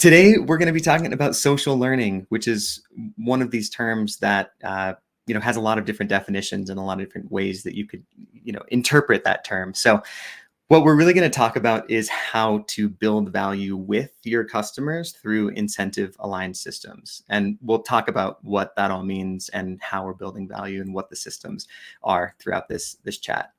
Today, we're going to be talking about social learning, which is one of these terms that has a lot of different definitions and a lot of different ways that you could interpret that term. So, what we're really going to talk about is how to build value with your customers through incentive aligned systems, and we'll talk about what that all means and how we're building value and what the systems are throughout this chat.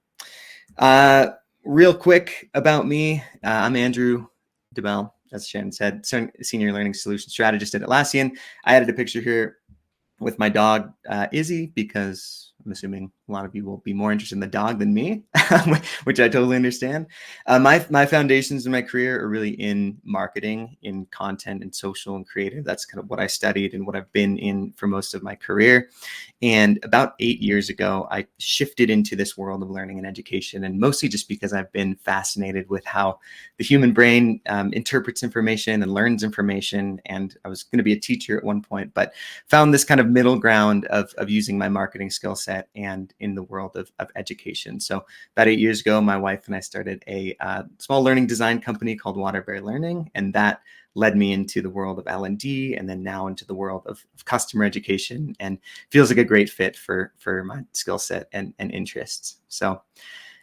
Real quick about me, I'm Andrew DeBell, as Shannon said, Senior Learning Solution Strategist at Atlassian. I added a picture here with my dog, Izzy, because I'm assuming a lot of you will be more interested in the dog than me, which I totally understand. My foundations in my career are really in marketing, in content and social and creative. That's kind of what I studied and what I've been in for most of my career. And about 8 years ago, I shifted into this world of learning and education, and mostly just because I've been fascinated with how the human brain interprets information and learns information. And I was going to be a teacher at one point, but found this kind of middle ground of using my marketing skill set and in the world of education. So about 8 years ago, my wife and I started a small learning design company called Waterbury Learning, and that led me into the world of L&D and then now into the world of customer education, and feels like a great fit for my skill set and interests. So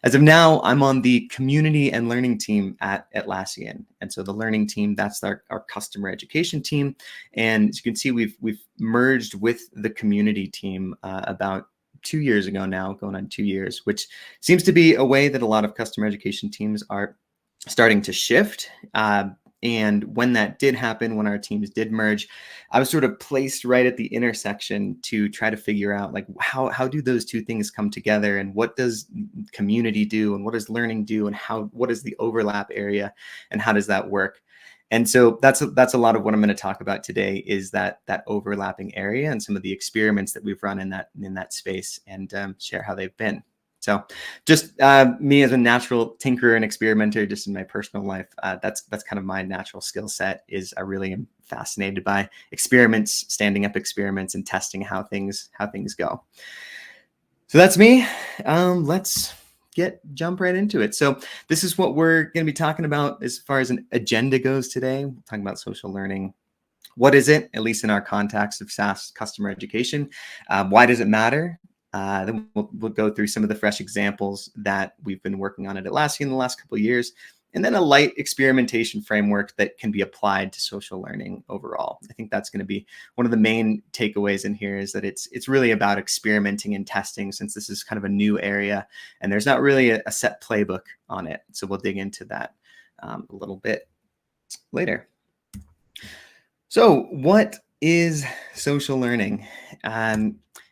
as of now, I'm on the community and learning team at Atlassian. And so the learning team, that's our customer education team. And as you can see, we've merged with the community team about 2 years ago now, going on 2 years, which seems to be a way that a lot of customer education teams are starting to shift. And when that did happen, when our teams did merge, I was sort of placed right at the intersection to try to figure out, like, how do those two things come together, and what does community do, and what does learning do, and what is the overlap area, and how does that work? And so that's a lot of what I'm going to talk about today, is that overlapping area and some of the experiments that we've run in that space, and share how they've been. So just me as a natural tinkerer and experimenter, just in my personal life, that's kind of my natural skill set. Is I really am fascinated by experiments, standing up experiments, and testing how things go. So that's me. Let's jump right into it. So this is what we're going to be talking about as far as an agenda goes today. We're talking about social learning. What is it, at least in our context of SaaS customer education? Why does it matter? Then we'll go through some of the fresh examples that we've been working on at Atlassian in the last couple of years, and then a light experimentation framework that can be applied to social learning overall. I think that's going to be one of the main takeaways in here, is that it's really about experimenting and testing, since this is kind of a new area and there's not really a set playbook on it. So we'll dig into that a little bit later. So what is social learning?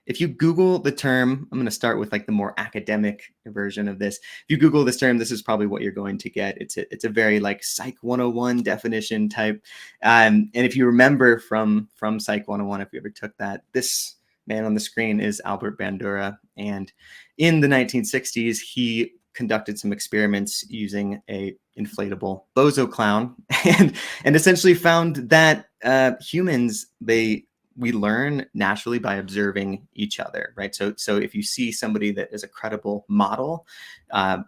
If you Google the term, I'm going to start with like the more academic version of this. If you Google this term, this is probably what you're going to get. It's a very like Psych 101 definition type. And if you remember from Psych 101, if you ever took that, this man on the screen is Albert Bandura. And in the 1960s, he conducted some experiments using a inflatable bozo clown, and essentially found that humans, we learn naturally by observing each other, right? So if you see somebody that is a credible model,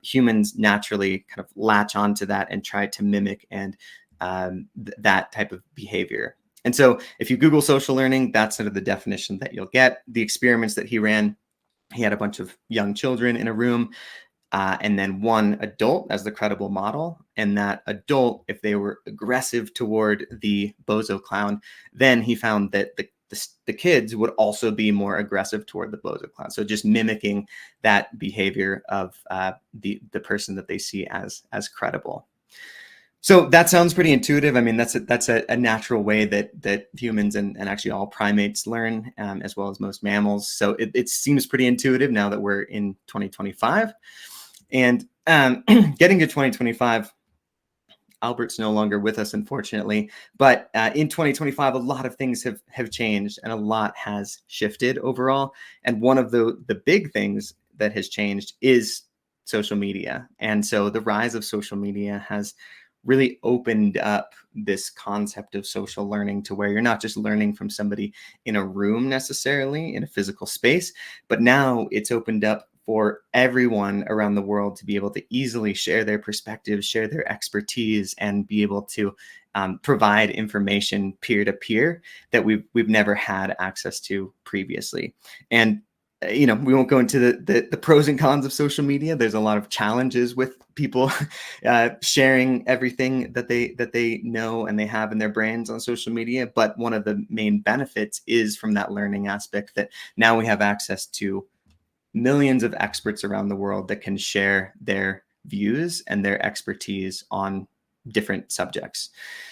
humans naturally kind of latch onto that and try to mimic and that type of behavior. And so if you Google social learning, that's sort of the definition that you'll get. The experiments that he ran, he had a bunch of young children in a room, and then one adult as the credible model. And that adult, if they were aggressive toward the bozo clown, then he found that the kids would also be more aggressive toward the bozo clown. So just mimicking that behavior of the person that they see as credible. So that sounds pretty intuitive. I mean, that's a natural way that humans and actually all primates learn, as well as most mammals. So it seems pretty intuitive now that we're in 2025. And getting to 2025, Albert's no longer with us, unfortunately. But in 2025, a lot of things have changed, and a lot has shifted overall. And one of the big things that has changed is social media. And so the rise of social media has really opened up this concept of social learning to where you're not just learning from somebody in a room necessarily, in a physical space, but now it's opened up for everyone around the world to be able to easily share their perspectives, share their expertise, and be able to provide information peer to peer that we've never had access to previously. And we won't go into the pros and cons of social media. There's a lot of challenges with people sharing everything that they know and they have in their brains on social media. But one of the main benefits is from that learning aspect, that now we have access to millions of experts around the world that can share their views and their expertise on different subjects.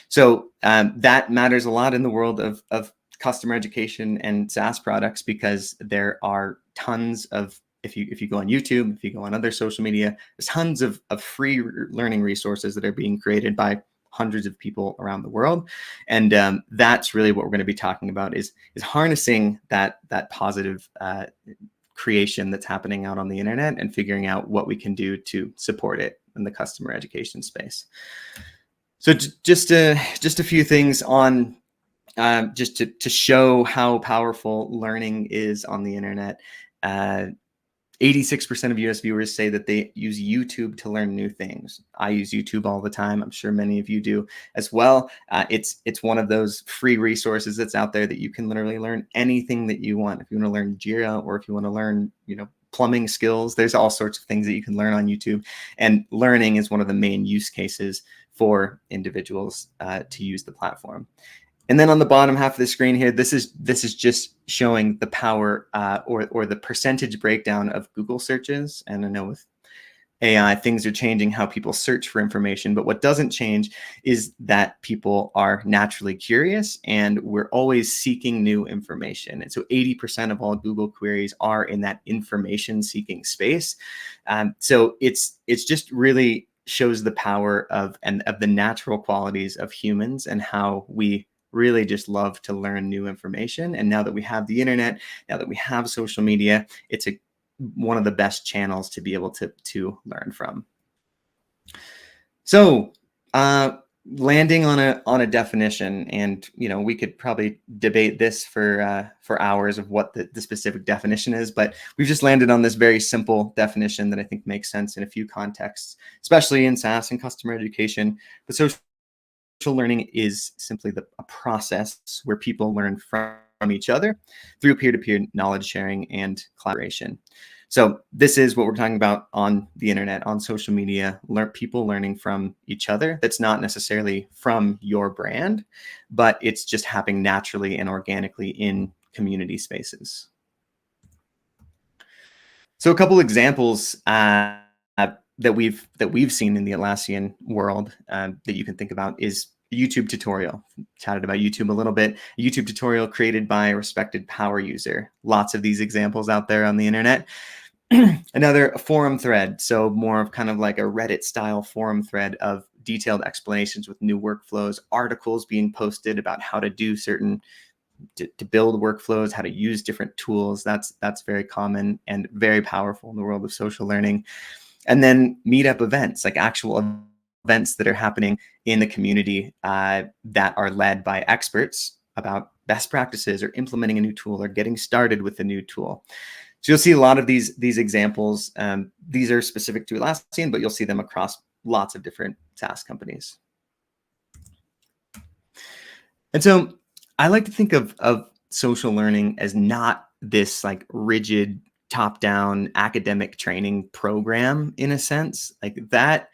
So that matters a lot in the world of customer education and SaaS products, because there are tons of, if you go on YouTube, if you go on other social media, there's tons of free learning resources that are being created by hundreds of people around the world. And that's really what we're going to be talking about, is harnessing that positive creation that's happening out on the internet and figuring out what we can do to support it in the customer education space. So just a few things on just to show how powerful learning is on the internet. 86% of US viewers say that they use YouTube to learn new things. I use YouTube all the time. I'm sure many of you do as well. It's one of those free resources that's out there that you can literally learn anything that you want. If you want to learn Jira, or if you want to learn, plumbing skills, there's all sorts of things that you can learn on YouTube. And learning is one of the main use cases for individuals to use the platform. And then on the bottom half of the screen here, this is just showing the power or the percentage breakdown of Google searches. And I know with AI, things are changing how people search for information, but what doesn't change is that people are naturally curious, and we're always seeking new information. And so 80% of all Google queries are in that information seeking space. So it's just really shows the power of the natural qualities of humans, and how we really just love to learn new information. And now that we have the internet, now that we have social media, it's one of the best channels to be able to learn from. So landing on a definition, and we could probably debate this for hours of what the specific definition is, but we've just landed on this very simple definition that I think makes sense in a few contexts, especially in SaaS and customer education. But social learning is simply a process where people learn from each other through peer-to-peer knowledge sharing and collaboration. So this is what we're talking about on the internet, on social media, people learning from each other. That's not necessarily from your brand, but it's just happening naturally and organically in community spaces. So a couple examples that we've seen in the Atlassian world that you can think about is YouTube tutorial. Chatted about YouTube a little bit. A YouTube tutorial created by a respected power user. Lots of these examples out there on the internet. Another forum thread. So more of kind of like a Reddit style forum thread of detailed explanations with new workflows, articles being posted about how to do certain to build workflows, how to use different tools. That's very common and very powerful in the world of social learning. And then meetup events, like actual events that are happening in the community that are led by experts about best practices or implementing a new tool or getting started with a new tool. So you'll see a lot of these examples. These are specific to Atlassian, but you'll see them across lots of different SaaS companies. And so I like to think of social learning as not this like rigid top-down academic training program in a sense. Like that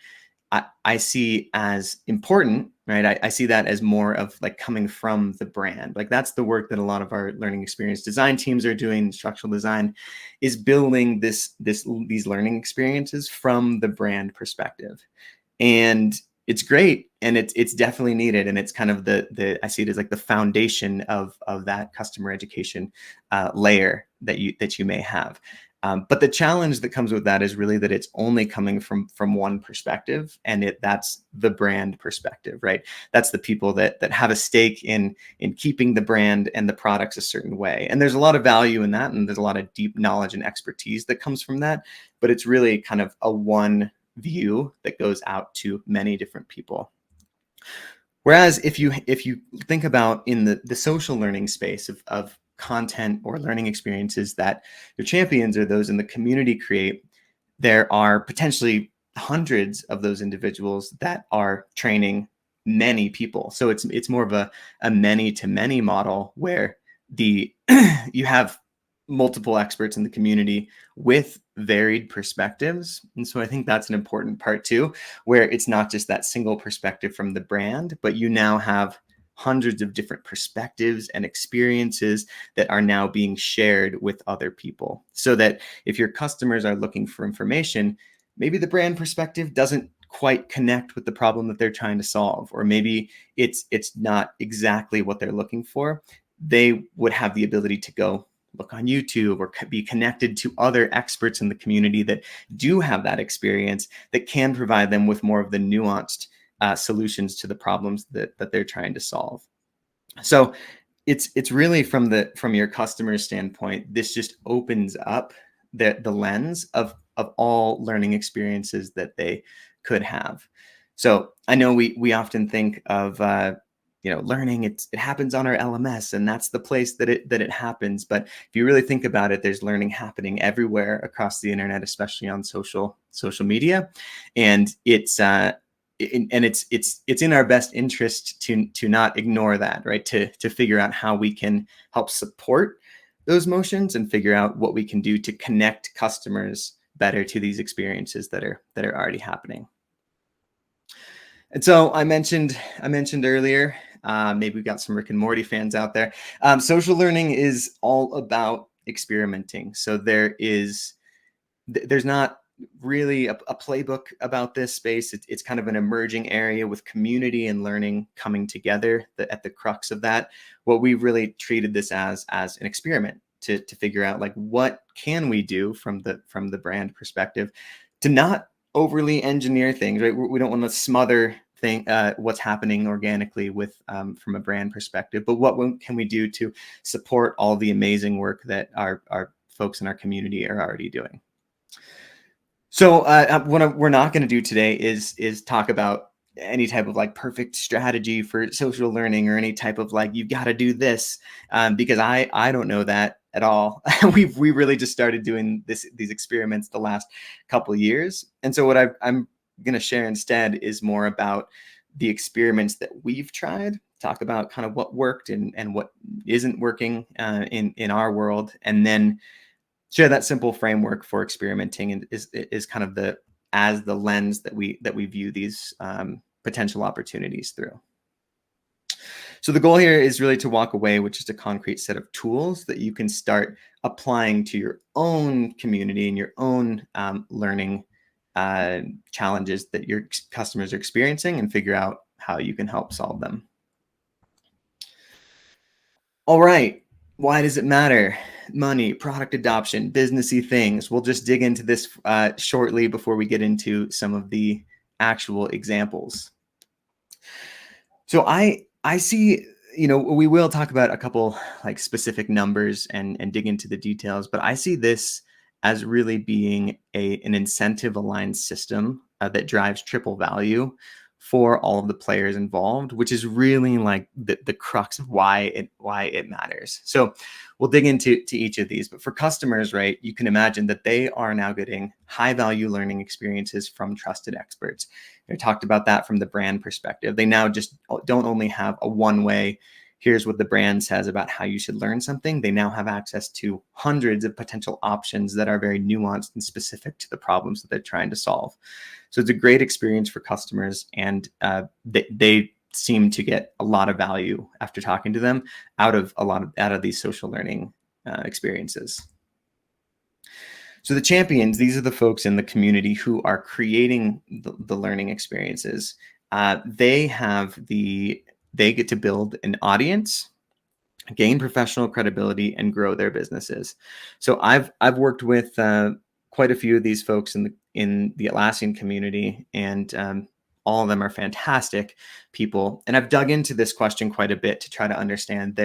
I see as important, right? I see that as more of like coming from the brand. Like that's the work that a lot of our learning experience design teams are doing. Instructional design is building these learning experiences from the brand perspective. And it's great, and it's definitely needed, and it's kind of I see it as like the foundation of that customer education layer that you may have. But the challenge that comes with that is really that it's only coming from one perspective, and that's the brand perspective, right? That's the people that have a stake in keeping the brand and the products a certain way. And there's a lot of value in that, and there's a lot of deep knowledge and expertise that comes from that. But it's really kind of a one view that goes out to many different people. Whereas if you think about in the social learning space of content or learning experiences that your champions or those in the community create, there are potentially hundreds of those individuals that are training many people. So it's more of a many to many model where the you have multiple experts in the community with varied perspectives. And so I think that's an important part too, where it's not just that single perspective from the brand, but you now have hundreds of different perspectives and experiences that are now being shared with other people. So that if your customers are looking for information, maybe the brand perspective doesn't quite connect with the problem that they're trying to solve, or maybe it's not exactly what they're looking for. They would have the ability to go look on YouTube or be connected to other experts in the community that do have that experience, that can provide them with more of the nuanced solutions to the problems that they're trying to solve. So it's really from your customer's standpoint, this just opens up the lens of all learning experiences that they could have. So I know we often think of learning, it happens on our LMS, and that's the place that it happens. But if you really think about it, there's learning happening everywhere across the internet, especially on social media, and it's in our best interest to not ignore that, right? To figure out how we can help support those motions and figure out what we can do to connect customers better to these experiences that are already happening. And so I mentioned earlier, maybe we've got some Rick and Morty fans out there. Social learning is all about experimenting. So there's not really a playbook about this space. It's kind of an emerging area with community and learning coming together at the crux of that. What we've really treated this as an experiment to figure out, like, what can we do from the brand perspective to not overly engineer things, right? We don't want to smother what's happening organically with from a brand perspective, but what can we do to support all the amazing work that our folks in our community are already doing? So what we're not going to do today is talk about any type of like perfect strategy for social learning, or any type of like, you've got to do this, because I don't know that at all. we really just started doing these experiments the last couple of years. And so what I'm going to share instead is more about the experiments that we've tried, talk about kind of what worked and what isn't working in our world, and then share that simple framework for experimenting, and is kind of the lens that we view these potential opportunities through. So the goal here is really to walk away with just a concrete set of tools that you can start applying to your own community and your own learning challenges that your customers are experiencing, and figure out how you can help solve them. All right. Why does it matter? Money, product adoption, businessy things. We'll just dig into this shortly before we get into some of the actual examples. So I see, we will talk about a couple like specific numbers and dig into the details, but I see this as really being an incentive aligned system that drives triple value for all of the players involved, which is really like the crux of why it matters. So we'll dig into each of these, but for customers, right, you can imagine that they are now getting high value learning experiences from trusted experts. I talked about that from the brand perspective. They now just don't only have a one way, here's what the brand says about how you should learn something. They now have access to hundreds of potential options that are very nuanced and specific to the problems that they're trying to solve. So it's a great experience for customers, and they seem to get a lot of value after talking to them out of these social learning experiences. So the champions, these are the folks in the community who are creating the learning experiences. They get to build an audience, gain professional credibility, and grow their businesses. So I've worked with quite a few of these folks in the Atlassian community, and all of them are fantastic people. And I've dug into this question quite a bit to try to understand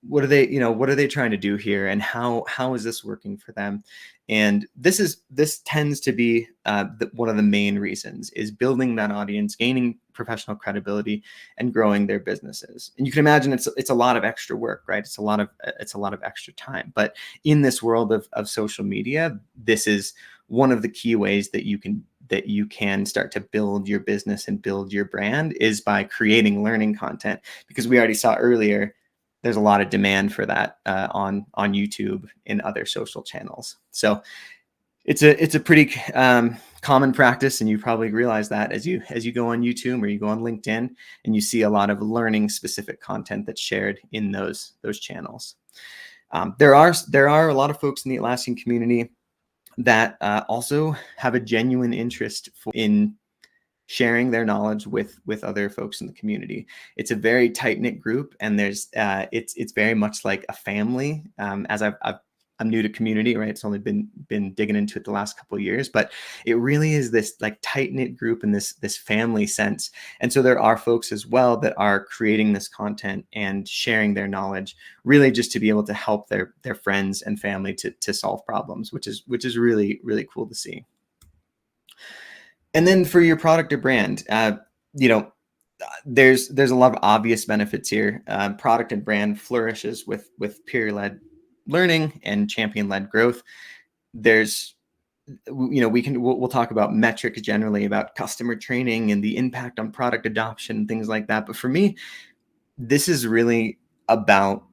what are they trying to do here, and how is this working for them? And this tends to be one of the main reasons, is building that audience, gaining professional credibility, and growing their businesses. And you can imagine it's a lot of extra work, right? It's a lot of extra time. But in this world of social media, this is one of the key ways that that you can start to build your business and build your brand is by creating learning content, because we already saw earlier there's a lot of demand for that on YouTube and other social channels. So it's a pretty common practice, and you probably realize that as you go on YouTube or you go on LinkedIn, and you see a lot of learning specific content that's shared in those channels. There are a lot of folks in the Atlassian community that also have a genuine interest in sharing their knowledge with other folks in the community. It's a very tight knit group, and there's it's very much like a family. As I'm new to community, right? It's only been digging into it the last couple of years, but it really is this like tight knit group and this family sense. And so there are folks as well that are creating this content and sharing their knowledge, really just to be able to help their friends and family to solve problems, which is really, really cool to see. And then for your product or brand, there's a lot of obvious benefits here. Product and brand flourishes with peer-led learning and champion-led growth. There's, we'll talk about metrics generally, about customer training and the impact on product adoption, things like that. But for me, this is really about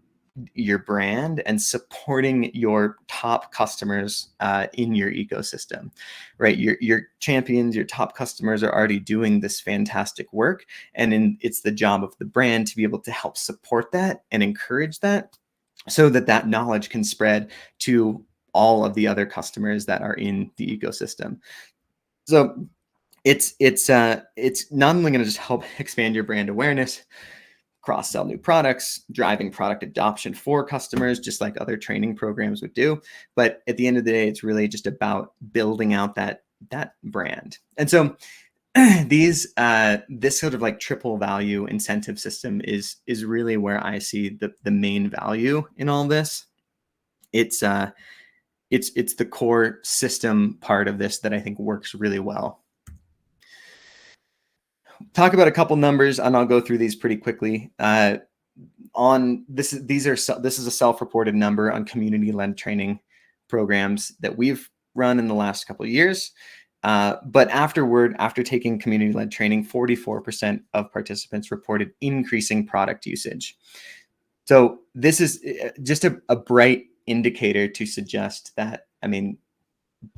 your brand and supporting your top customers in your ecosystem, right? Your champions, your top customers are already doing this fantastic work, and it's the job of the brand to be able to help support that and encourage that, so that knowledge can spread to all of the other customers that are in the ecosystem. So it's not only going to just help expand your brand awareness, cross-sell new products, driving product adoption for customers, just like other training programs would do. But at the end of the day, it's really just about building out that brand. And so this sort of like triple value incentive system is really where I see the main value in all this. It's the core system part of this that I think works really well. Talk about a couple numbers, and I'll go through these pretty quickly. This is a self-reported number on community-led training programs that we've run in the last couple of years. But after taking community-led training, 44% of participants reported increasing product usage. So this is just a bright indicator to suggest that,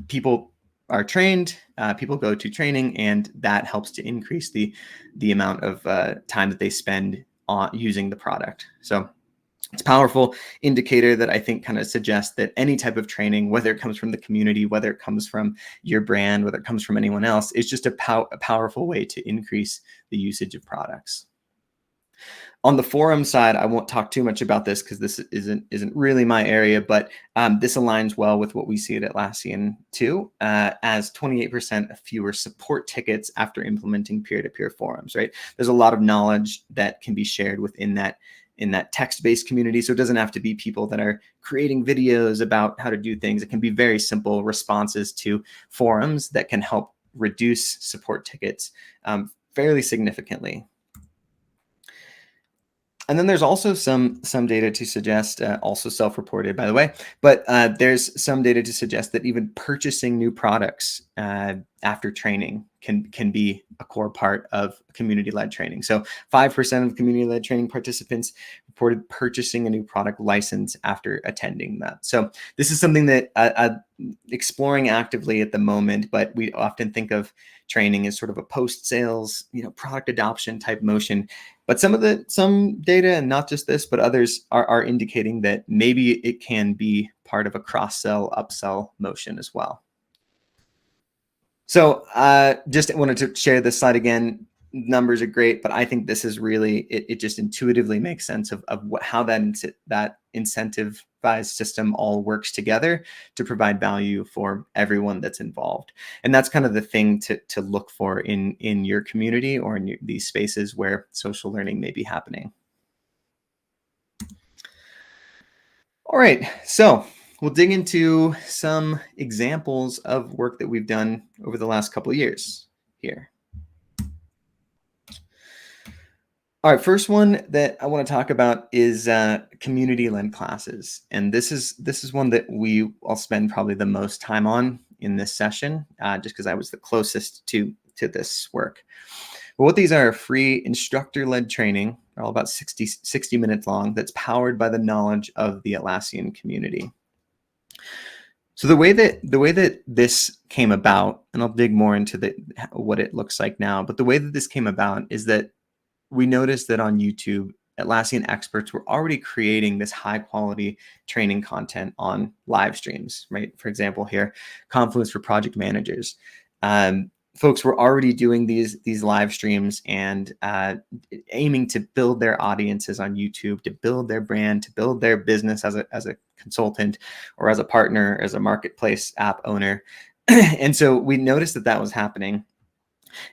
people are trained, people go to training, and that helps to increase the amount of time that they spend on using the product. So it's a powerful indicator that I think kind of suggests that any type of training, whether it comes from the community, whether it comes from your brand, whether it comes from anyone else, is just a powerful way to increase the usage of products. On the forum side, I won't talk too much about this because this isn't really my area, but this aligns well with what we see at Atlassian too, as 28% fewer support tickets after implementing peer-to-peer forums, right? There's a lot of knowledge that can be shared within that text-based community. So it doesn't have to be people that are creating videos about how to do things. It can be very simple responses to forums that can help reduce support tickets fairly significantly. And then there's also some data to suggest, also self-reported, by the way, but there's some data to suggest that even purchasing new products after training can be a core part of community-led training. So 5% of community-led training participants reported purchasing a new product license after attending that. So this is something that I'm exploring actively at the moment, but we often think of training as sort of a post-sales, product adoption type motion. But some data, and not just this, but others are indicating that maybe it can be part of a cross-sell, upsell motion as well. So just wanted to share this slide again. Numbers are great, but I think this is really, it just intuitively makes sense of how that incentivized system all works together to provide value for everyone that's involved. And that's kind of the thing to look for in your community or in these spaces where social learning may be happening. All right, so we'll dig into some examples of work that we've done over the last couple of years here. All right, first one that I want to talk about is community-led classes, and this is one that I'll spend probably the most time on in this session, just because I was the closest to this work. But what these are free instructor-led training, all about 60 minutes long, that's powered by the knowledge of the Atlassian community. So the way that this came about, and I'll dig more into what it looks like now, but the way that this came about is that we noticed that on YouTube, Atlassian experts were already creating this high quality training content on live streams, right? For example, here, Confluence for project managers. Folks were already doing these live streams and aiming to build their audiences on YouTube, to build their brand, to build their business as a consultant or as a partner, as a marketplace app owner. And so we noticed that was happening.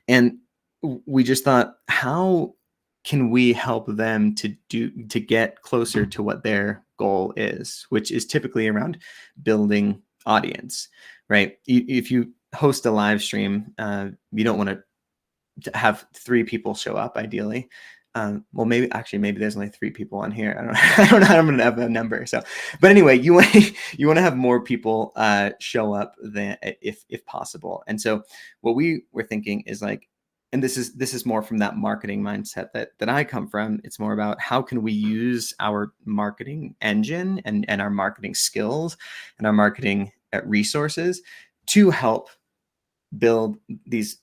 And we just thought, how can we help them to get closer to what their goal is, which is typically around building audience, right? If you host a live stream, you don't want to have 3 people show up ideally. Well, maybe there's only 3 people on here. I don't know how I'm going to have a number. So, but anyway, you want to have more people show up than if possible. And so what we were thinking is like, and this is more from that marketing mindset that I come from. It's more about how can we use our marketing engine and our marketing skills and our marketing resources to help build these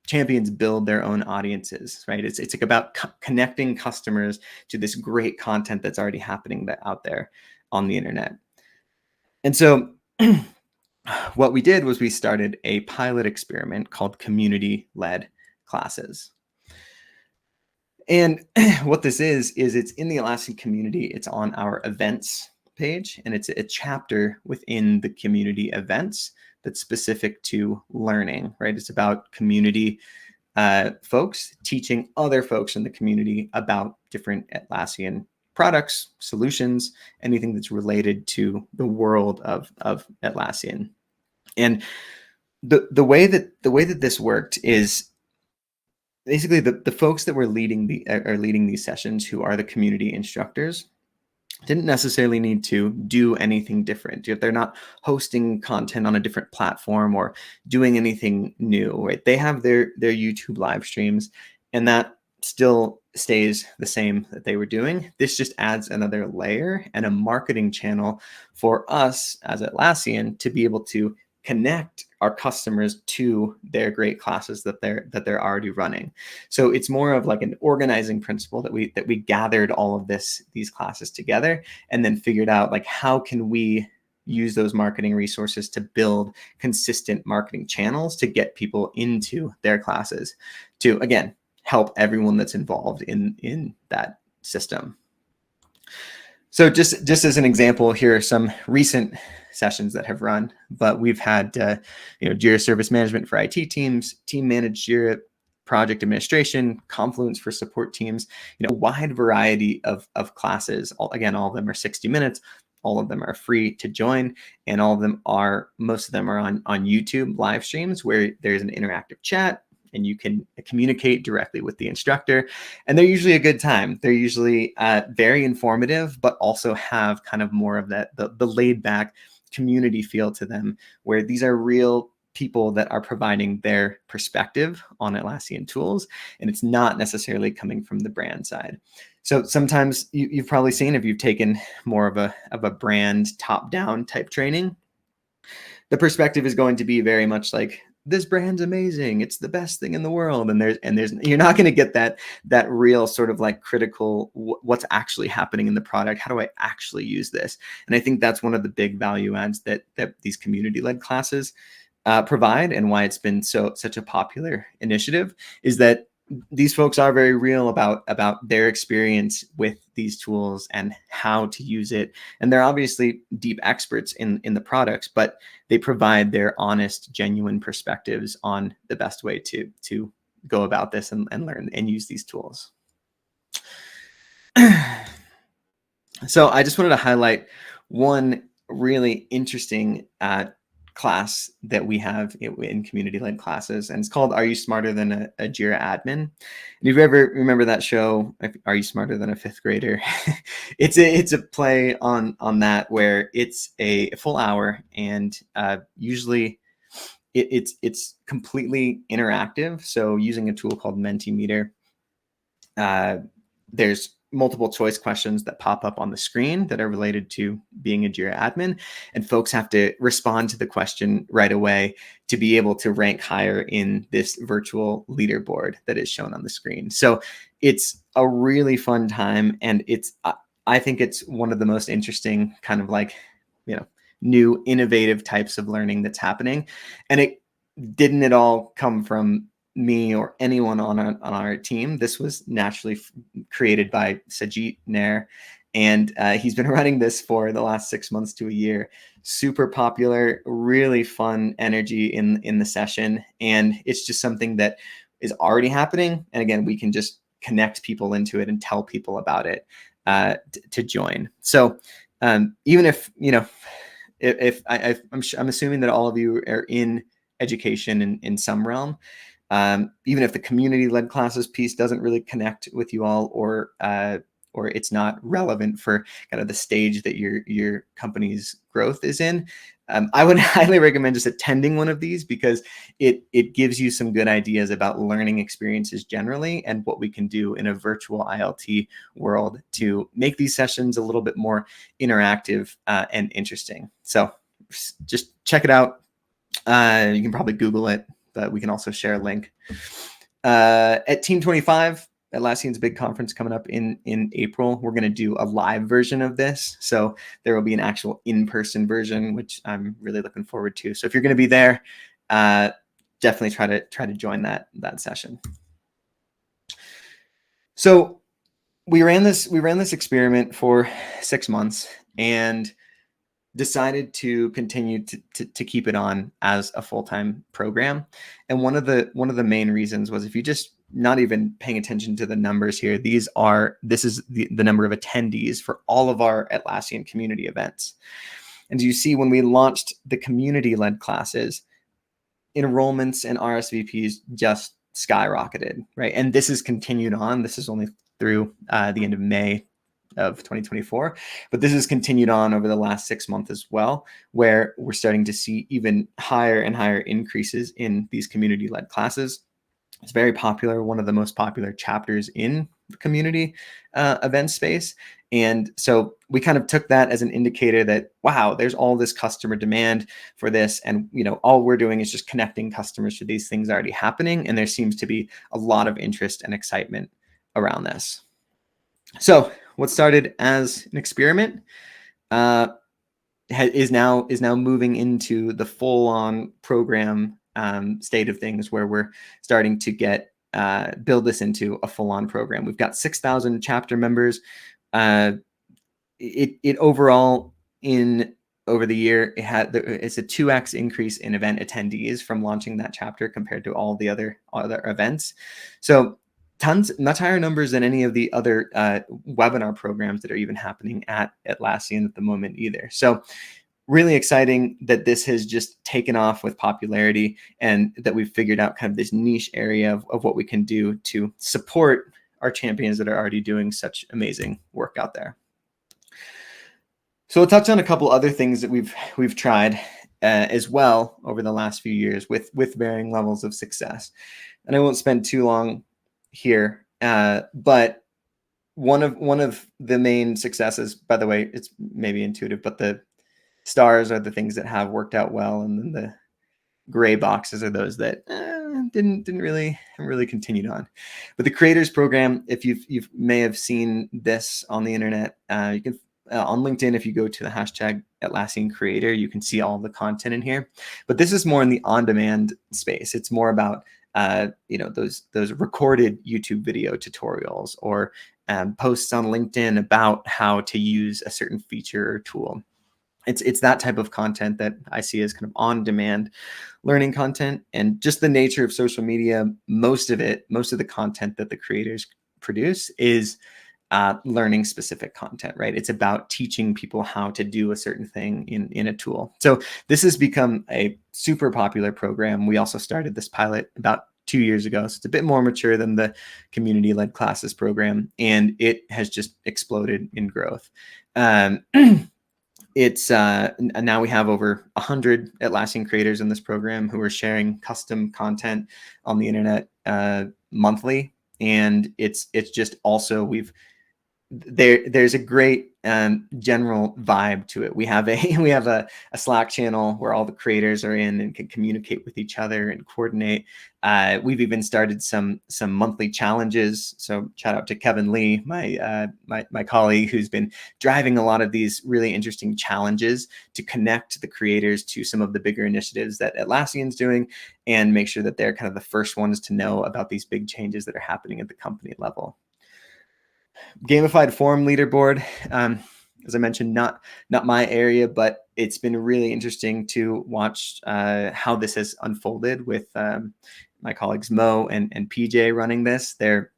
champions build their own audiences, right? It's like about connecting customers to this great content that's already happening out there on the internet. And so what we did was we started a pilot experiment called community-led classes. And what this is it's in the Atlassian community. It's on our events page, and it's a chapter within the community events that's specific to learning, right? It's about community folks teaching other folks in the community about different Atlassian products, solutions, anything that's related to the world of Atlassian. And the way that this worked is basically the folks that were leading these sessions, who are the community instructors, didn't necessarily need to do anything different. If they're not hosting content on a different platform or doing anything new, right? They have their YouTube live streams, and that still stays the same that they were doing. This just adds another layer and a marketing channel for us as Atlassian to be able to connect our customers to their great classes that they're already running. So it's more of like an organizing principle that we gathered all of these classes together and then figured out like, how can we use those marketing resources to build consistent marketing channels to get people into their classes, to again help everyone that's involved in that system. So just as an example, here are some recent sessions that have run, but we've had Jira Service Management for IT teams, Team Managed Jira, Project Administration, Confluence for support teams, a wide variety of classes. All of them are 60 minutes. All of them are free to join, and most of them are on YouTube live streams where there's an interactive chat and you can communicate directly with the instructor. And they're usually a good time. They're usually very informative, but also have kind of more of the laid back community feel to them, where these are real people that are providing their perspective on Atlassian tools, and it's not necessarily coming from the brand side. So sometimes you've probably seen, if you've taken more of a brand top-down type training, the perspective is going to be very much like, this brand's amazing, it's the best thing in the world, and there's you're not going to get that real sort of like critical what's actually happening in the product. How do I actually use this? And I think that's one of the big value adds that these community-led classes provide, and why it's been such a popular initiative, is that these folks are very real about their experience with these tools and how to use it. And they're obviously deep experts in the products, but they provide their honest, genuine perspectives on the best way to go about this and learn and use these tools. So I just wanted to highlight one really interesting class that we have in community-led classes, and it's called "Are You Smarter Than a Jira Admin?" And if you ever remember that show, "Are You Smarter Than a Fifth Grader?" it's a play on that, where it's a full hour, and usually it's completely interactive. So using a tool called Mentimeter, there's multiple choice questions that pop up on the screen that are related to being a Jira admin, and folks have to respond to the question right away to be able to rank higher in this virtual leaderboard that is shown on the screen. So it's a really fun time, and I think it's one of the most interesting kind of like, new innovative types of learning that's happening. And it didn't at all come from me or anyone on our team. This was naturally created by Sajid Nair, and he's been running this for the last 6 months to a year. Super popular, really fun energy in the session, and it's just something that is already happening. And again, we can just connect people into it and tell people about it to join. So even if I'm assuming that all of you are in education in some realm. Even if the community-led classes piece doesn't really connect with you all, or it's not relevant for kind of the stage that your company's growth is in, I would highly recommend just attending one of these, because it gives you some good ideas about learning experiences generally, and what we can do in a virtual ILT world to make these sessions a little bit more interactive and interesting. So just check it out. You can probably Google it, but we can also share a link. At Team 25, Atlassian's big conference coming up in April, we're going to do a live version of this. So there will be an actual in-person version, which I'm really looking forward to. So if you're going to be there, definitely try to join that session. So we ran this experiment for 6 months, and decided to continue to keep it on as a full-time program. And one of the main reasons was, if you just not even paying attention to the numbers here, this is the number of attendees for all of our Atlassian community events. And you see, when we launched the community-led classes, enrollments and RSVPs just skyrocketed, right? And this has continued on. This is only through the end of May of 2024, but this has continued on over the last 6 months as well, where we're starting to see even higher and higher increases in these community-led classes. It's very popular, one of the most popular chapters in the community event space. And so we kind of took that as an indicator that, wow, there's all this customer demand for this. And, all we're doing is just connecting customers to these things already happening. And there seems to be a lot of interest and excitement around this. So what started as an experiment is now moving into the full-on program state of things, where we're starting to build this into a full-on program. We've got 6,000 chapter members. It overall, over the year, it's a 2x increase in event attendees from launching that chapter compared to all the other events. So much higher numbers than any of the other webinar programs that are even happening at Atlassian at the moment either. So really exciting that this has just taken off with popularity, and that we've figured out kind of this niche area of what we can do to support our champions that are already doing such amazing work out there. So we'll touch on a couple other things that we've tried as well over the last few years with varying levels of success. And I won't spend too long here, but one of the main successes, by the way, it's maybe intuitive, but the stars are the things that have worked out well, and then the gray boxes are those that didn't really continued on. But the creators program, if you may have seen this on the internet, you can on LinkedIn, if you go to the hashtag Atlassian Creator, you can see all the content in here. But this is more in the on-demand space. It's more about those recorded YouTube video tutorials, or posts on LinkedIn about how to use a certain feature or tool. It's that type of content that I see as kind of on-demand learning content. And just the nature of social media, most of the content that the creators produce is learning specific content, right? It's about teaching people how to do a certain thing in a tool. So this has become a super popular program. We also started this pilot about 2 years ago. So it's a bit more mature than the community-led classes program, and it has just exploded in growth. It's now we have over 100 Atlassian creators in this program who are sharing custom content on the internet monthly, and it's just also there's a great general vibe to it. We have a Slack channel where all the creators are in and can communicate with each other and coordinate. We've even started some monthly challenges. So shout out to Kevin Lee, my colleague, who's been driving a lot of these really interesting challenges to connect the creators to some of the bigger initiatives that Atlassian's doing and make sure that they're kind of the first ones to know about these big changes that are happening at the company level. Gamified forum leaderboard, as I mentioned, not my area, but it's been really interesting to watch how this has unfolded with my colleagues Mo and PJ running this. There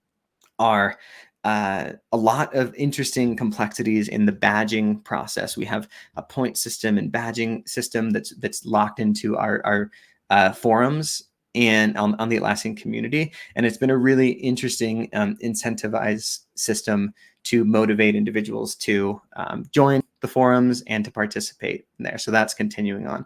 are a lot of interesting complexities in the badging process. We have a point system and badging system that's locked into our forums and on the Atlassian community. And it's been a really interesting incentivized system to motivate individuals to join the forums and to participate in there. So that's continuing on.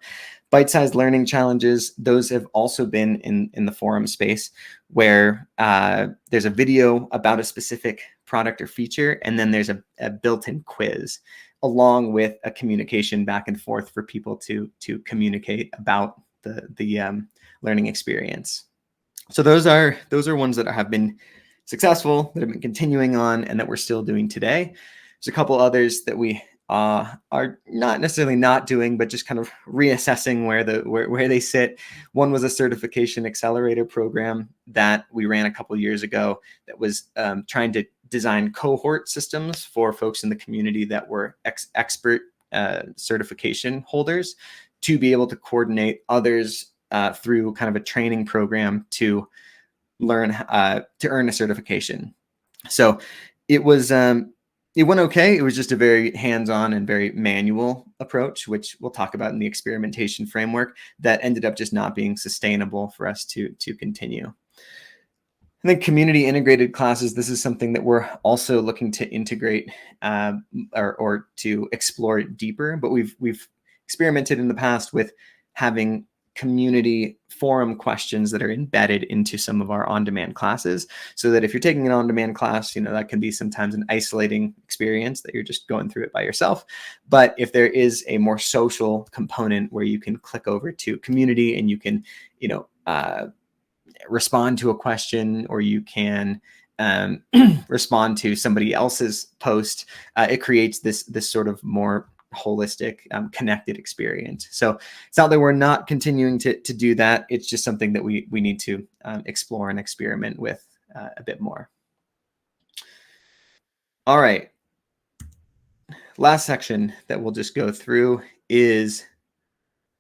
Bite-sized learning challenges, those have also been in the forum space where there's a video about a specific product or feature, and then there's a built-in quiz along with a communication back and forth for people to communicate about the learning experience. So those are ones that have been successful, that have been continuing on, and that we're still doing today. There's a couple others that we are not necessarily not doing, but just kind of reassessing where they sit. One was a certification accelerator program that we ran a couple years ago that was trying to design cohort systems for folks in the community that were expert certification holders to be able to coordinate others through kind of a training program to learn to earn a certification. So it was it went okay. It was just a very hands-on and very manual approach, which we'll talk about in the experimentation framework, that ended up just not being sustainable for us to continue. And then community integrated classes. This is something that we're also looking to integrate or to explore deeper. But we've experimented in the past with having community forum questions that are embedded into some of our on-demand classes, so that if you're taking an on-demand class, that can be sometimes an isolating experience that you're just going through it by yourself. But if there is a more social component where you can click over to community and you can, respond to a question, or you can respond to somebody else's post, it creates this sort of more holistic, connected experience. So it's not that we're not continuing to do that. It's just something that we need to explore and experiment with a bit more. All right. Last section that we'll just go through is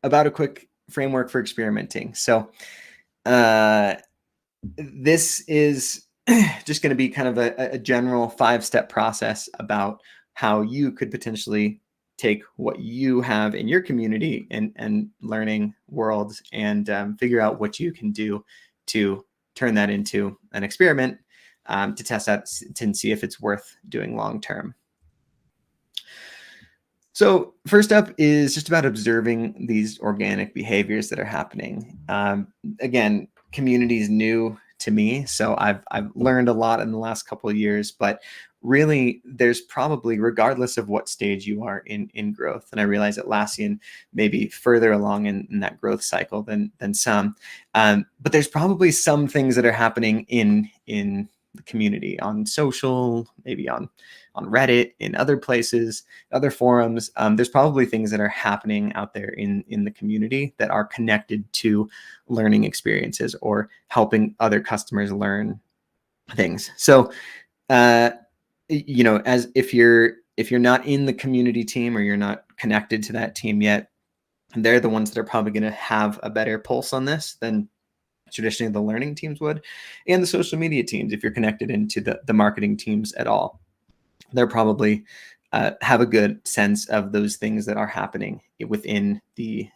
about a quick framework for experimenting. So this is just going to be kind of a general 5-step process about how you could potentially take what you have in your community and learning world and figure out what you can do to turn that into an experiment to test out and see if it's worth doing long term. So first up is just about observing these organic behaviors that are happening. Again, community is new to me, so I've learned a lot in the last couple of years, but really there's probably, regardless of what stage you are in growth, and I realize Atlassian may be further along in that growth cycle than some, but there's probably some things that are happening in the community, on social, maybe on Reddit, in other places, other forums. There's probably things that are happening out there in the community that are connected to learning experiences or helping other customers learn things. So, as if you're not in the community team or you're not connected to that team yet, they're the ones that are probably going to have a better pulse on this than traditionally the learning teams would, and the social media teams if you're connected into the marketing teams at all. they're probably have a good sense of those things that are happening within the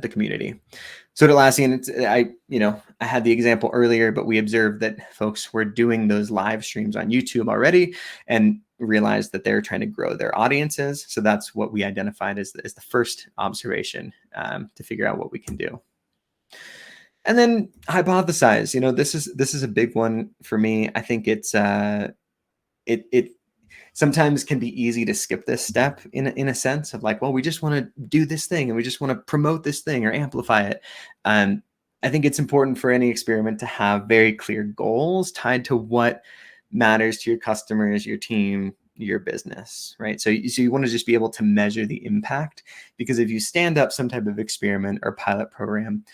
community. So Atlassian, I had the example earlier, but we observed that folks were doing those live streams on YouTube already and realized that they're trying to grow their audiences. So that's what we identified as the first observation to figure out what we can do. And then hypothesize. This is a big one for me. I think it sometimes can be easy to skip this step in a sense of like, well, we just want to do this thing and we just want to promote this thing or amplify it. I think it's important for any experiment to have very clear goals tied to what matters to your customers, your team, your business, right? So you want to just be able to measure the impact, because if you stand up some type of experiment or pilot program,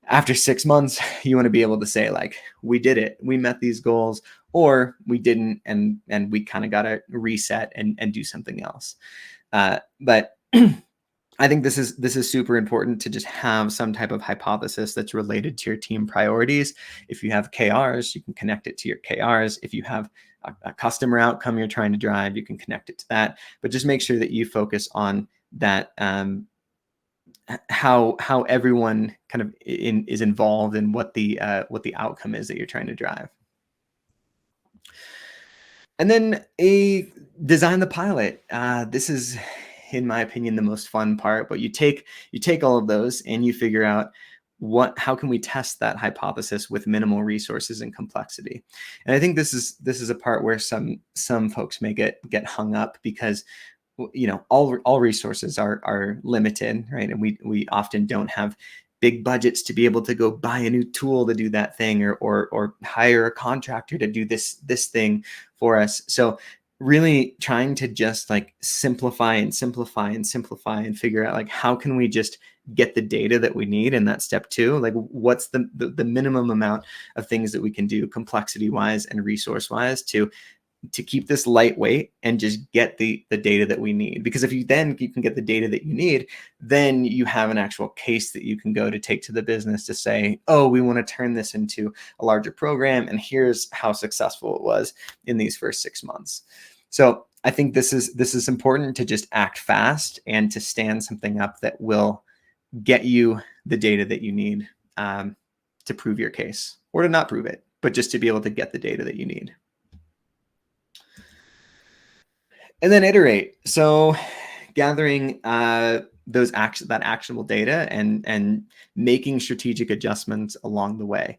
after 6 months, you want to be able to say like, we did it, we met these goals, or we didn't, and we kind of got to reset and do something else. But I think this is super important to just have some type of hypothesis that's related to your team priorities. If you have KRs, you can connect it to your KRs. If you have a customer outcome you're trying to drive, you can connect it to that. But just make sure that you focus on that, how everyone kind of is involved in what the outcome is that you're trying to drive. And then design the pilot. This is, in my opinion, the most fun part. But you take all of those and you figure out how can we test that hypothesis with minimal resources and complexity. And I think this is a part where some folks may get hung up, because all resources are limited, right? And we often don't have big budgets to be able to go buy a new tool to do that thing, or hire a contractor to do this thing for us. So really trying to just like simplify and figure out like, how can we just get the data that we need in that step 2? Like, what's the minimum amount of things that we can do complexity wise and resource wise to keep this lightweight and just get the data that we need. Because if you can get the data that you need, then you have an actual case that you can go to take to the business to say, oh, we want to turn this into a larger program, and here's how successful it was in these first 6 months. So I think this is important, to just act fast and to stand something up that will get you the data that you need to prove your case, or to not prove it, but just to be able to get the data that you need. And then iterate. So gathering that actionable data and making strategic adjustments along the way.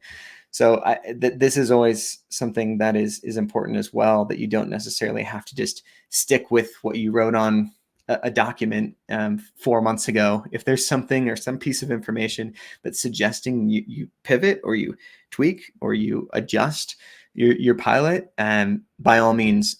So this is always something that is important as well, that you don't necessarily have to just stick with what you wrote on a document 4 months ago. If there's something or some piece of information that's suggesting you pivot, or you tweak, or you adjust your pilot, and by all means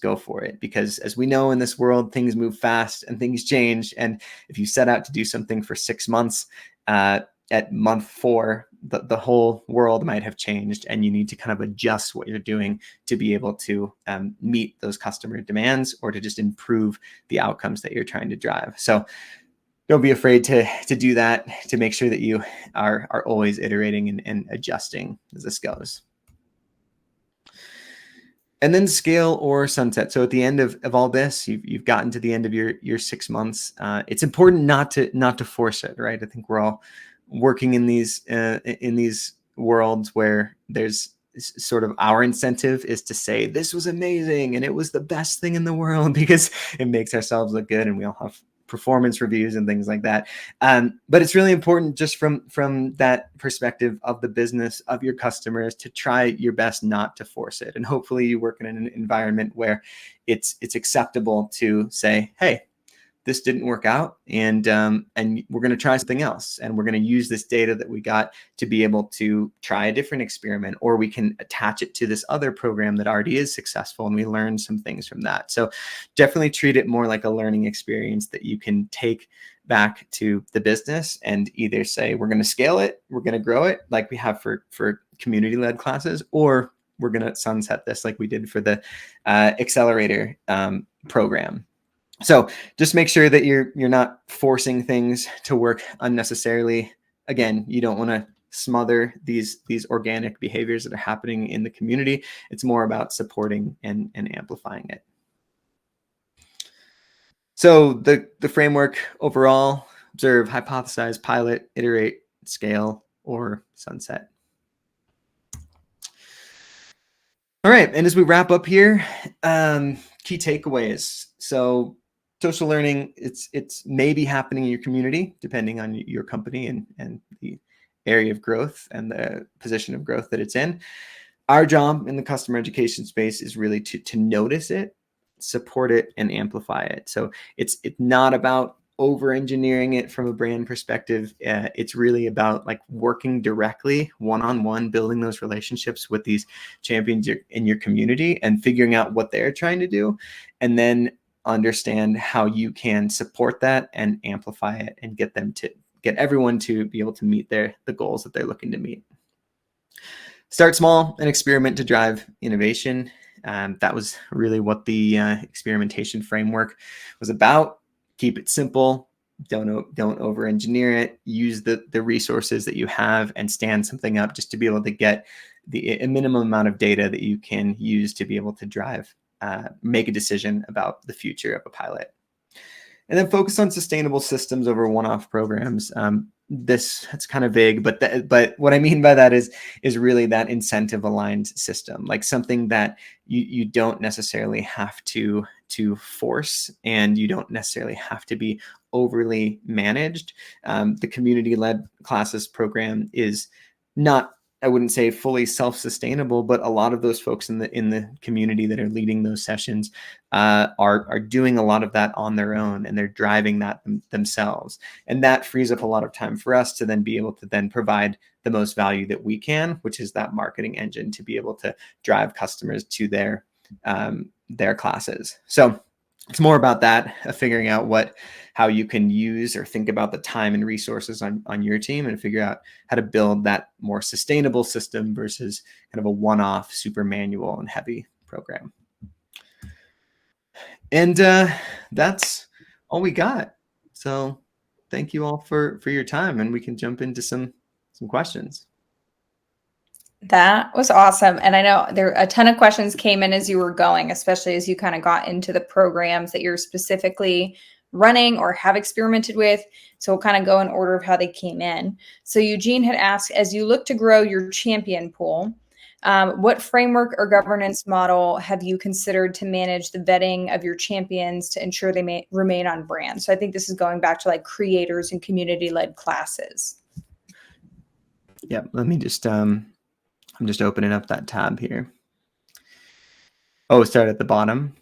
go for it, because as we know in this world, things move fast and things change. And if you set out to do something for 6 months, at month 4, the whole world might have changed, and you need to kind of adjust what you're doing to be able to meet those customer demands, or to just improve the outcomes that you're trying to drive. So don't be afraid to do that, to make sure that you are always iterating and adjusting as this goes. And then scale or sunset. So at the end of all this, you've gotten to the end of your 6 months. It's important not to force it, right? I think we're all working in these worlds where there's sort of, our incentive is to say this was amazing and it was the best thing in the world, because it makes ourselves look good, and we all have performance reviews and things like that. But it's really important, just from that perspective of the business, of your customers, to try your best not to force it. And hopefully you work in an environment where it's acceptable to say, hey, this didn't work out, and we're going to try something else, and we're going to use this data that we got to be able to try a different experiment, or we can attach it to this other program that already is successful, and we learn some things from that. So definitely treat it more like a learning experience that you can take back to the business, and either say, we're going to scale it, we're going to grow it like we have for community-led classes, or we're going to sunset this like we did for the accelerator program. So just make sure that you're not forcing things to work unnecessarily. Again, you don't want to smother these organic behaviors that are happening in the community. It's more about supporting and amplifying it. So the framework overall: observe, hypothesize, pilot, iterate, scale, or sunset. All right, and as we wrap up here, key takeaways. So social learning, it's maybe happening in your community, depending on your company and the area of growth and the position of growth that it's in. Our job in the customer education space is really to notice it, support it, and amplify it. So it's not about over engineering it from a brand perspective. It's really about like working directly one-on-one, building those relationships with these champions in your community and figuring out what they're trying to do, and then understand how you can support that and amplify it and get everyone to be able to meet the goals that they're looking to meet. Start small and experiment to drive innovation. That was really what the experimentation framework was about. Keep it simple. Don't over-engineer it. Use the resources that you have and stand something up just to be able to get a minimum amount of data that you can use to be able to make a decision about the future of a pilot. And then focus on sustainable systems over one-off programs. That's kind of vague, but what I mean by that is really that incentive aligned system, like something that you don't necessarily have to force, and you don't necessarily have to be overly managed. The community-led classes program is not, I wouldn't say fully self-sustainable, but a lot of those folks in the community that are leading those sessions are doing a lot of that on their own, and they're driving that themselves. And that frees up a lot of time for us to then be able to then provide the most value that we can, which is that marketing engine to be able to drive customers to their classes. So it's more about that, figuring out how you can use or think about the time and resources on your team, and figure out how to build that more sustainable system versus kind of a one-off, super manual and heavy program. And that's all we got. So thank you all for your time, and we can jump into some questions. That was awesome. And I know a ton of questions came in as you were going, especially as you kind of got into the programs that you're specifically running or have experimented with. So we'll kind of go in order of how they came in. So Eugene had asked, as you look to grow your champion pool, what framework or governance model have you considered to manage the vetting of your champions to ensure they may remain on brand? So I think this is going back to like creators and community-led classes. Yeah, let me just I'm just opening up that tab here. Oh, start at the bottom.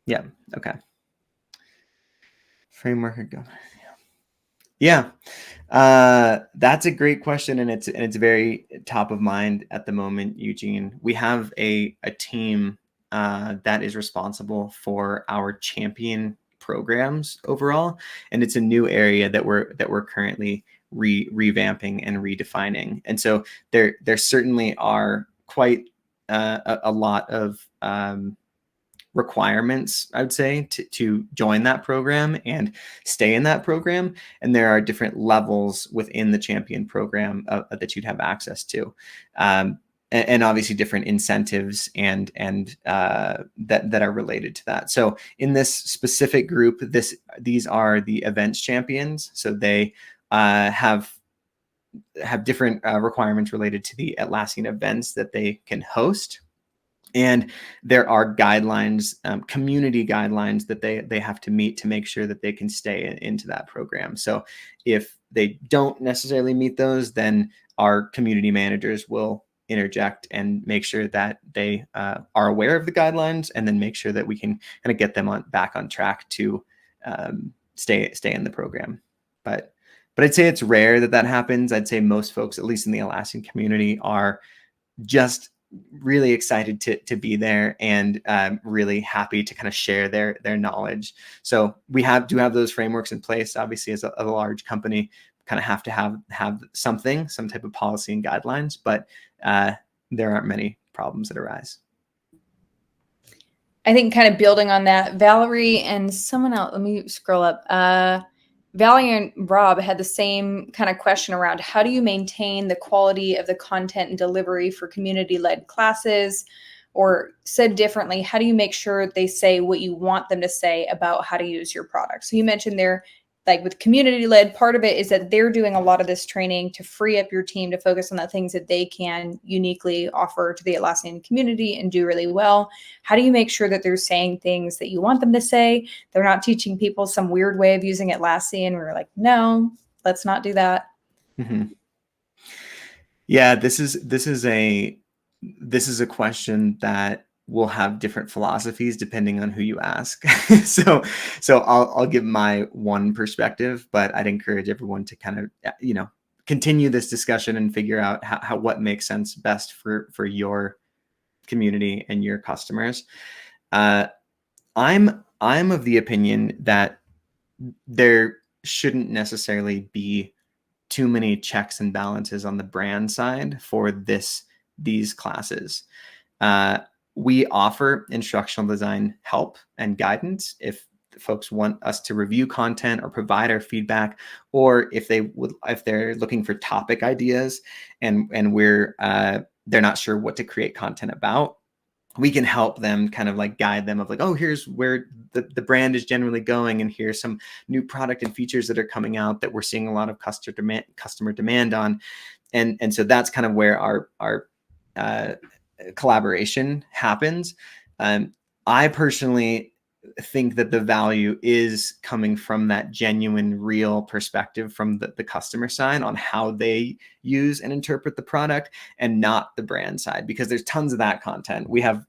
Yeah. Okay. Framework or governance. Yeah. That's a great question, and it's very top of mind at the moment, Eugene. We have a team that is responsible for our champion programs overall, and it's a new area that we're currently revamping and redefining. And so there certainly are quite a lot of requirements, I would say, to join that program and stay in that program. And there are different levels within the champion program that you'd have access to. And obviously different incentives and that are related to that. So in this specific group, these are the events champions. So they have different requirements related to the Atlassian events that they can host. And there are guidelines, community guidelines that they have to meet to make sure that they can stay into that program. So if they don't necessarily meet those, then our community managers will interject and make sure that they are aware of the guidelines, and then make sure that we can kind of get them back on track to stay in the program. But I'd say it's rare that happens. I'd say most folks, at least in the Atlassian community, are just really excited to be there, and really happy to kind of share their knowledge. So we do have those frameworks in place. Obviously, as a large company, kind of have to have some type of policy and guidelines, but there aren't many problems that arise. I think kind of building on that, Valerie and someone else, let me scroll up. Valerie and Rob had the same kind of question around how do you maintain the quality of the content and delivery for community-led classes? Or said differently, how do you make sure they say what you want them to say about how to use your product? So you mentioned there, like with community-led, part of it is that they're doing a lot of this training to free up your team to focus on the things that they can uniquely offer to the Atlassian community and do really well. How do you make sure that they're saying things that you want them to say? They're not teaching people some weird way of using Atlassian. We're like, no, let's not do that. Mm-hmm. Yeah, this is a question that will have different philosophies depending on who you ask. so I'll give my one perspective, but I'd encourage everyone to kind of, continue this discussion and figure out how what makes sense best for your community and your customers. I'm of the opinion that there shouldn't necessarily be too many checks and balances on the brand side for these classes. We offer instructional design help and guidance if folks want us to review content or provide our feedback, or if they're looking for topic ideas and they're not sure what to create content about. We can help them kind of like guide them of like, oh, here's where the brand is generally going, and here's some new product and features that are coming out that we're seeing a lot of customer demand on, and so that's kind of where our collaboration happens. I personally think that the value is coming from that genuine, real perspective from the customer side on how they use and interpret the product, and not the brand side, because there's tons of that content. We have,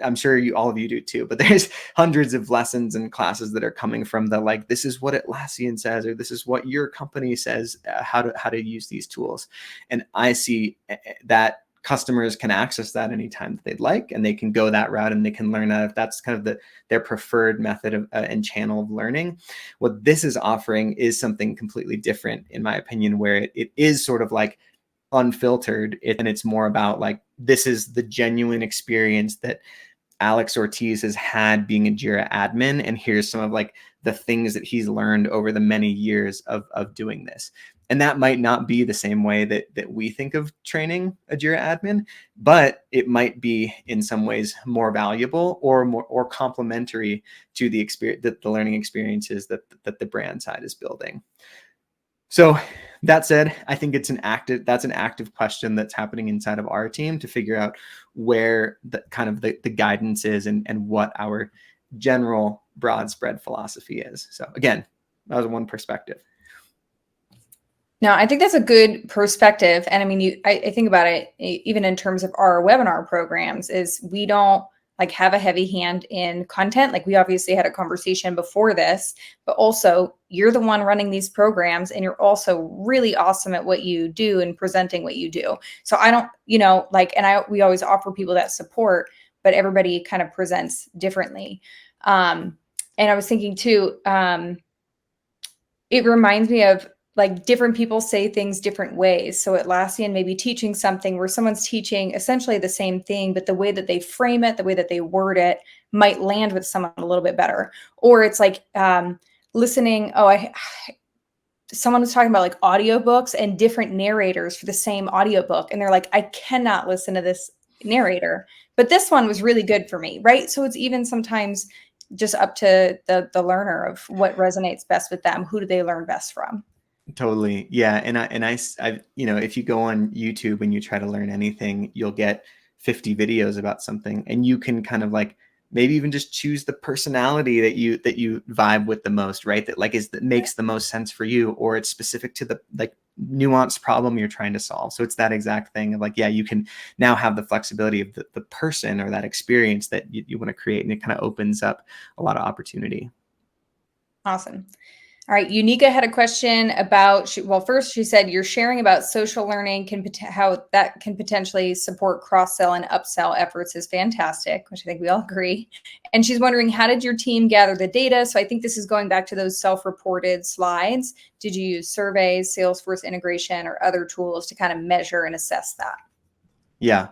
I'm sure all of you do too, but there's hundreds of lessons and classes that are coming from the, like, this is what Atlassian says, or this is what your company says, how to use these tools. And I see that customers can access that anytime that they'd like, and they can go that route, and they can learn that if that's kind of their preferred method of and channel of learning. What this is offering is something completely different, in my opinion, where it is sort of like unfiltered, and it's more about like, this is the genuine experience that Alex Ortiz has had being a Jira admin, and here's some of like the things that he's learned over the many years of doing this. And that might not be the same way that we think of training a Jira admin, but it might be in some ways more valuable or complementary to the experience, that the learning experiences that the brand side is building. So that said, I think that's an active question that's happening inside of our team to figure out where the kind of the guidance is, and what our general broad spread philosophy is. So again, that was one perspective. No, I think that's a good perspective. And I mean, I think about it even in terms of our webinar programs, is we don't like have a heavy hand in content. Like, we obviously had a conversation before this, but also you're the one running these programs, and you're also really awesome at what you do and presenting what you do. So I don't, we always offer people that support, but everybody kind of presents differently. And I was thinking too, it reminds me of, like, different people say things different ways. So Atlassian may be teaching something where someone's teaching essentially the same thing, but the way that they frame it, the way that they word it might land with someone a little bit better. Or it's like listening. Someone was talking about like audiobooks and different narrators for the same audiobook. And they're like, I cannot listen to this narrator, but this one was really good for me, right? So it's even sometimes just up to the learner of what resonates best with them. Who do they learn best from? Totally. Yeah. And I, if you go on YouTube and you try to learn anything, you'll get 50 videos about something, and you can kind of like maybe even just choose the personality that you vibe with the most, right? That makes the most sense for you, or it's specific to the like nuanced problem you're trying to solve. So it's that exact thing of like, yeah, you can now have the flexibility of the person or that experience that you want to create, and it kind of opens up a lot of opportunity. Awesome. All right, Unica had a question about, first she said, you're sharing about social learning, how that can potentially support cross-sell and upsell efforts is fantastic, which I think we all agree. And she's wondering, how did your team gather the data? So I think this is going back to those self-reported slides. Did you use surveys, Salesforce integration, or other tools to kind of measure and assess that? Yeah.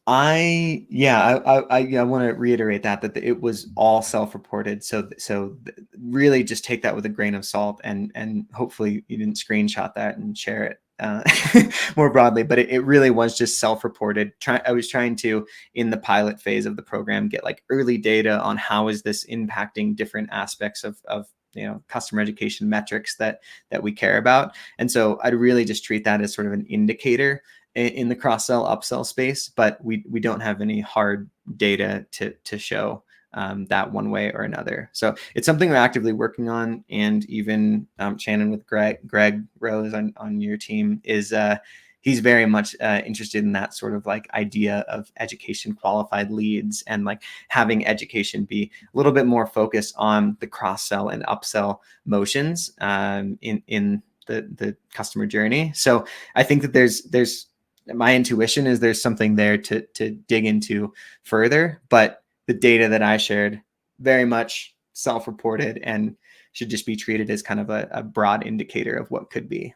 I want to reiterate that it was all self-reported. So really just take that with a grain of salt, and hopefully you didn't screenshot that and share it more broadly. But it really was just self-reported. I was trying to, in the pilot phase of the program, get like early data on how is this impacting different aspects of customer education metrics that we care about. And so I'd really just treat that as sort of an indicator in the cross-sell upsell space, but we don't have any hard data to show that one way or another. So it's something we're actively working on. And even Shannon with Greg Rose on your team is he's very much interested in that sort of like idea of education qualified leads, and like having education be a little bit more focused on the cross-sell and upsell motions in the customer journey. So I think that there's my intuition is there's something there to dig into further, but the data that I shared, very much self-reported and should just be treated as kind of a broad indicator of what could be.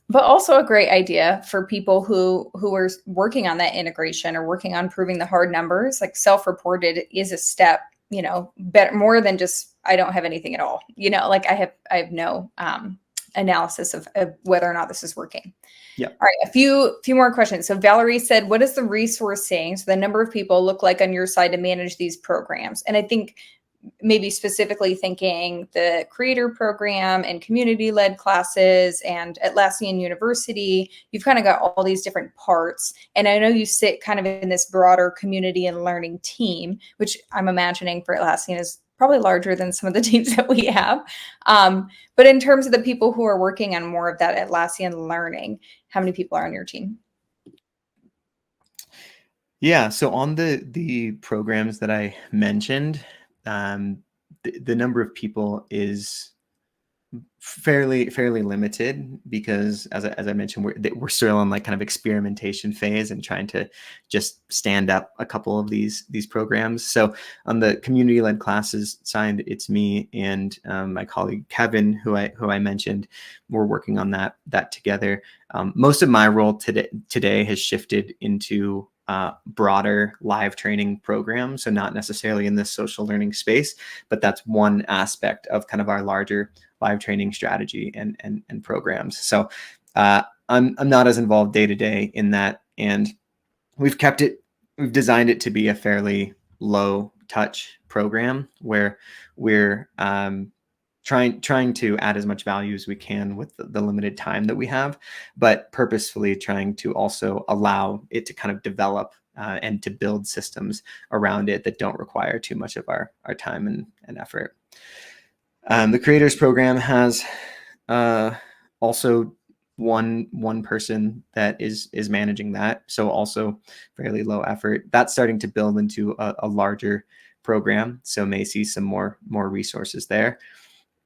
But also a great idea for people who are working on that integration or working on proving the hard numbers. Like self-reported is a step, better, more than just I don't have anything at all. Like I have no analysis of whether or not this is working. Yeah. All right, a few more questions. So Valerie said, what is the resource saying? So the number of people look like on your side to manage these programs. And I think maybe specifically thinking the creator program and community-led classes, and Atlassian University, you've kind of got all these different parts. And I know you sit kind of in this broader community and learning team, which I'm imagining for Atlassian is probably larger than some of the teams that we have. But in terms of the people who are working on more of that Atlassian learning, how many people are on your team? Yeah, so on the programs that I mentioned, the number of people is fairly limited, because as I mentioned, we're still in like kind of experimentation phase and trying to just stand up a couple of these programs. So on the community-led classes side, it's me and my colleague Kevin, who I mentioned. We're working on that together. Most of my role today has shifted into broader live training programs. So not necessarily in this social learning space, but that's one aspect of kind of our larger live training strategy and programs. So I'm not as involved day to day in that, and we've designed it to be a fairly low touch program where we're trying to add as much value as we can with the limited time that we have, but purposefully trying to also allow it to kind of develop and to build systems around it that don't require too much of our time and effort. The creators program has also one person that is managing that, so also fairly low effort. That's starting to build into a larger program, so may see some more resources there.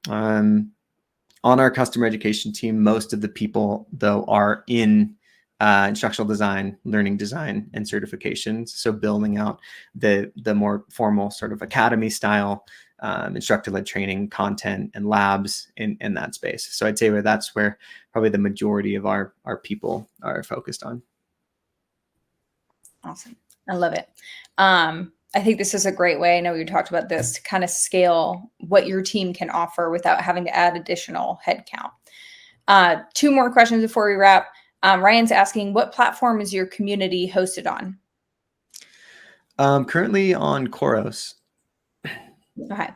On our customer education team, most of the people though are in instructional design, learning design, and certifications. So building out the more formal sort of academy style instructor-led training content and labs in that space. So I'd say that's where probably the majority of our people are focused on. Awesome. I love it. I think this is a great way, I know we talked about this, to kind of scale what your team can offer without having to add additional headcount. Two more questions before we wrap. Ryan's asking, what platform is your community hosted on? Currently on Khoros. Okay.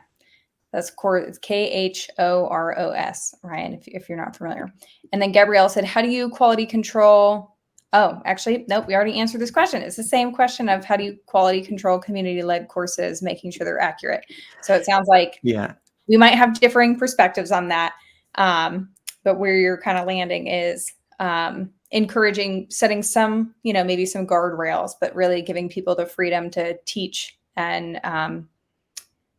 That's Khoros, Khoros, Ryan, if you're not familiar. And then Gabrielle said, how do you quality control? Oh, actually, nope, we already answered this question. It's the same question of how do you quality control community-led courses, making sure they're accurate. So it sounds like we might have differing perspectives on that. But where you're kind of landing is encouraging, setting some, maybe some guardrails, but really giving people the freedom to teach and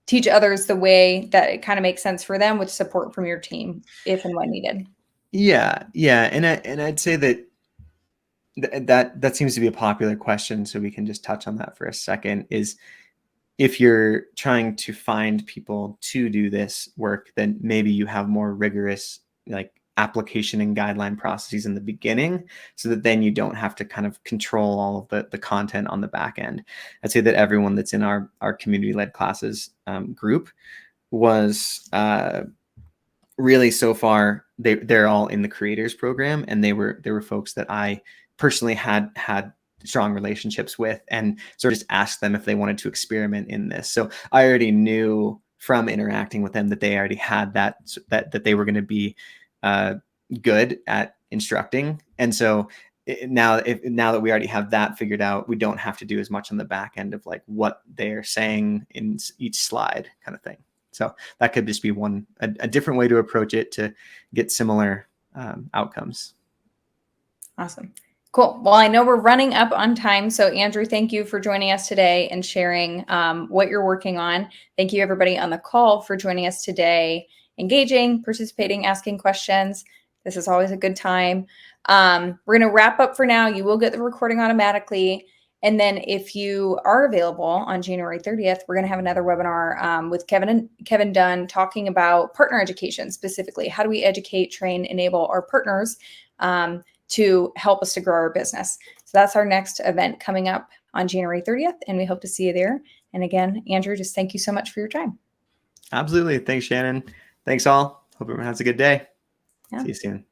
teach others the way that it kind of makes sense for them, with support from your team if and when needed. Yeah. And I'd say that seems to be a popular question, so we can just touch on that for a second. Is if you're trying to find people to do this work, then maybe you have more rigorous like application and guideline processes in the beginning, so that then you don't have to kind of control all of the content on the back end. I'd say that everyone that's in our community-led classes group was really, so far, they're all in the creators program, and they were folks that I personally had strong relationships with, and sort of just asked them if they wanted to experiment in this. So I already knew from interacting with them that they already had that they were going to be good at instructing. And so now that we already have that figured out, we don't have to do as much on the back end of like what they're saying in each slide kind of thing. So that could just be a different way to approach it to get similar outcomes. Awesome. Cool. Well, I know we're running up on time. So Andrew, thank you for joining us today and sharing what you're working on. Thank you everybody on the call for joining us today, engaging, participating, asking questions. This is always a good time. We're going to wrap up for now. You will get the recording automatically. And then if you are available on January 30th, we're going to have another webinar with Kevin Dunn talking about partner education specifically. How do we educate, train, enable our partners to help us to grow our business? So that's our next event coming up on January 30th, and we hope to see you there. And again, Andrew, just thank you so much for your time. Absolutely. Thanks, Shannon. Thanks all. Hope everyone has a good day. Yeah. See you soon.